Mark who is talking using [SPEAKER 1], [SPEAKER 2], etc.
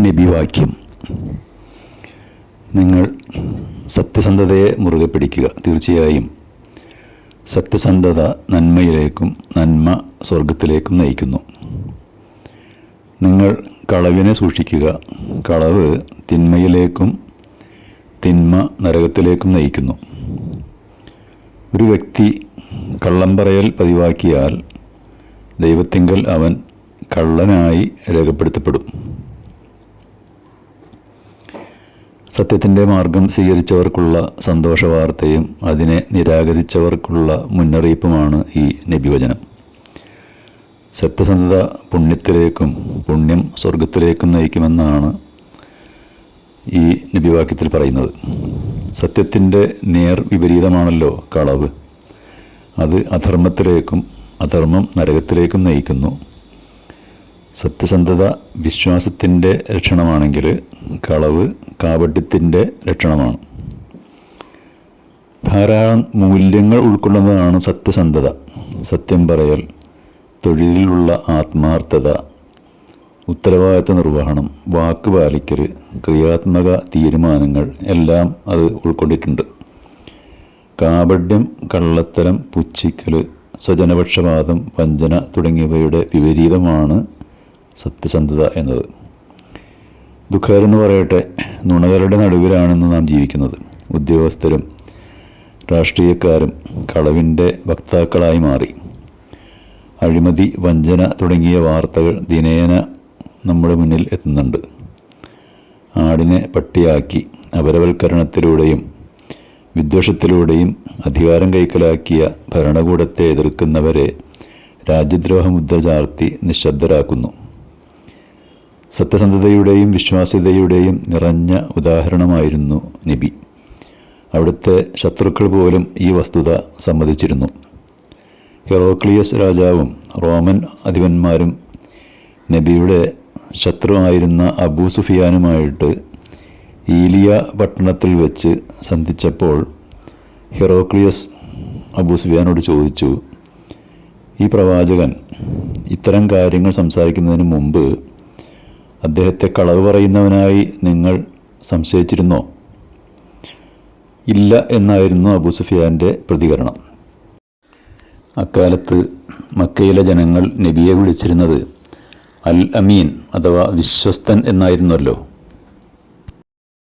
[SPEAKER 1] നബിവാക്യം. നിങ്ങൾ സത്യസന്ധതയെ മുറുകെ പിടിക്കുക. തീർച്ചയായും സത്യസന്ധത നന്മയിലേക്കും നന്മ സ്വർഗത്തിലേക്കും നയിക്കുന്നു. നിങ്ങൾ കളവിനെ സൂക്ഷിക്കുക. കളവ് തിന്മയിലേക്കും തിന്മ നരകത്തിലേക്കും നയിക്കുന്നു. ഒരു വ്യക്തി കള്ളം പറയൽ പതിവാക്കിയാൽ ദൈവത്തിങ്കൽ അവൻ കള്ളനായി രേഖപ്പെടുത്തപ്പെടും. സത്യത്തിൻ്റെ മാർഗം സ്വീകരിച്ചവർക്കുള്ള സന്തോഷവാർത്തയും അതിനെ നിരാകരിച്ചവർക്കുള്ള മുന്നറിയിപ്പുമാണ് ഈ നബിവചനം. സത്യസന്ധത പുണ്യത്തിലേക്കും പുണ്യം സ്വർഗത്തിലേക്കും നയിക്കുമെന്നാണ് ഈ നബിവാക്യത്തിൽ പറയുന്നത്. സത്യത്തിൻ്റെ നേർ വിപരീതമാണല്ലോ കളവ്. അത് അധർമ്മത്തിലേക്കും അധർമ്മം നരകത്തിലേക്കും നയിക്കുന്നു. സത്യസന്ധത വിശ്വാസത്തിൻ്റെ ലക്ഷണമാണെങ്കിൽ കളവ് കാപട്യത്തിൻ്റെ ലക്ഷണമാണ്. ധാരാളം മൂല്യങ്ങൾ ഉൾക്കൊള്ളുന്നതാണ് സത്യസന്ധത. സത്യം പറയൽ, തൊഴിലിലുള്ള ആത്മാർത്ഥത, ഉത്തരവാദിത്ത നിർവഹണം, വാക്ക് പാലിക്കൽ, ക്രിയാത്മക തീരുമാനങ്ങൾ എല്ലാം അത് ഉൾക്കൊണ്ടിട്ടുണ്ട്. കാപട്യം, കള്ളത്തരം, പുച്ഛിക്കൽ, സ്വജനപക്ഷപാതം, വഞ്ചന തുടങ്ങിയവയുടെ വിപരീതമാണ് സത്യസന്ധത എന്നത്. ദുഃഖകരെന്ന് പറയട്ടെ, നുണകളുടെ നടുവിലാണെന്ന് നാം ജീവിക്കുന്നത്. ഉദ്യോഗസ്ഥരും രാഷ്ട്രീയക്കാരും കളവിൻ്റെ വക്താക്കളായി മാറി. അഴിമതി, വഞ്ചന തുടങ്ങിയ വാർത്തകൾ ദിനേന നമ്മുടെ മുന്നിൽ എത്തുന്നുണ്ട്. ആടിനെ പട്ടിയാക്കി അപരവൽക്കരണത്തിലൂടെയും വിദ്വേഷത്തിലൂടെയും അധികാരം കൈക്കലാക്കിയ ഭരണകൂടത്തെ എതിർക്കുന്നവരെ രാജ്യദ്രോഹമുദ്ര ചാർത്തി നിശബ്ദരാക്കുന്നു. സത്യസന്ധതയുടെയും വിശ്വാസ്യതയുടെയും നിറഞ്ഞ ഉദാഹരണമായിരുന്നു നബി. അവിടുത്തെ ശത്രുക്കൾ പോലും ഈ വസ്തുത സമ്മതിച്ചിരുന്നു. ഹെറോക്ലിയസ് രാജാവും റോമൻ അധിപന്മാരും നബിയുടെ ശത്രുവായിരുന്ന അബൂ സുഫിയാനുമായിട്ട് ഈലിയ പട്ടണത്തിൽ വെച്ച് സന്ധിച്ചപ്പോൾ ഹെറോക്ലിയസ് അബൂ സുഫിയാനോട് ചോദിച്ചു, ഈ പ്രവാചകൻ ഇത്തരം കാര്യങ്ങൾ സംസാരിക്കുന്നതിന് മുമ്പ് അദ്ദേഹത്തെ കളവ് പറയുന്നവനായി നിങ്ങൾ സംശയിച്ചിരുന്നോ? ഇല്ല എന്നായിരുന്നു അബൂ സുഫിയാൻ്റെ പ്രതികരണം. അക്കാലത്ത് മക്കയിലെ ജനങ്ങൾ നബിയെ വിളിച്ചിരുന്നത് അൽ അമീൻ അഥവാ വിശ്വസ്തൻ എന്നായിരുന്നല്ലോ.